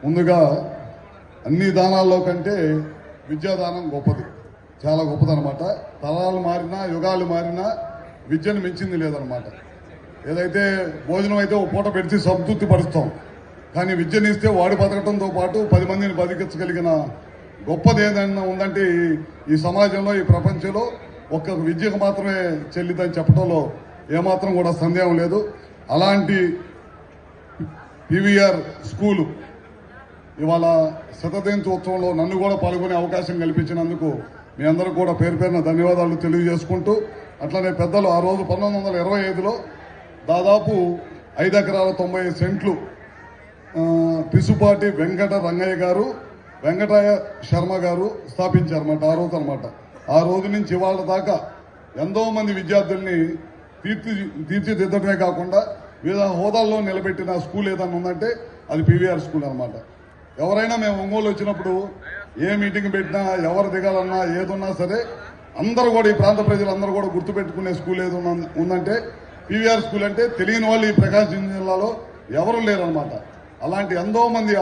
ముందుగా అన్ని దానాల్లో కంటే విద్యాదానం గొప్పది, చాలా గొప్పదనమాట. తరాలు మారినా యుగాలు మారినా విద్యను మించింది లేదనమాట. ఏదైతే భోజనం అయితే ఒక పూట పెడితే సంతృప్తి పరుస్తాం, కానీ విద్యనిస్తే వాడి బతకటంతో పాటు 10 మందిని బతికించగలిగిన గొప్పది ఏదైనా ఉందంటే ఈ సమాజంలో, ఈ ప్రపంచంలో ఒక్క విద్యకు మాత్రమే చెల్లిదని చెప్పడంలో ఏమాత్రం కూడా సందేహం లేదు. అలాంటి పీవీఆర్ స్కూలు ఇవాళ శతదినోత్సవంలో నన్ను కూడా పాల్గొనే అవకాశం కల్పించినందుకు మీ అందరూ కూడా పేరు పేరున ధన్యవాదాలు తెలియజేసుకుంటూ, అట్లనే పెద్దలు ఆ రోజు 1925లో దాదాపు 5 ఎకరాల 90 సెంట్లు పిసుపాటి వెంకట రంగయ్య గారు, వెంకటయ్య శర్మ గారు స్థాపించారన్నమాట. ఆ రోజు అనమాట. ఆ రోజు నుంచి ఇవాళ దాకా ఎంతో మంది విద్యార్థుల్ని తీర్చిదిద్దడమే కాకుండా వివిధ హోదాల్లో నిలబెట్టిన స్కూల్ ఏదైనా ఉందంటే అది పీవీఆర్ స్కూల్ అనమాట. ఎవరైనా మేము ఒంగోలు వచ్చినప్పుడు ఏ మీటింగ్ పెట్టినా, ఎవరు దిగాలన్నా, ఏదున్నా సరే అందరూ కూడా, ఈ ప్రాంత ప్రజలందరూ కూడా గుర్తుపెట్టుకునే స్కూల్ ఏది ఉందంటే పీవీఆర్ స్కూల్. అంటే తెలియని వాళ్ళు ఈ ప్రకాశం జిల్లాలో ఎవరు లేరనమాట. అలాంటి ఎంతో మంది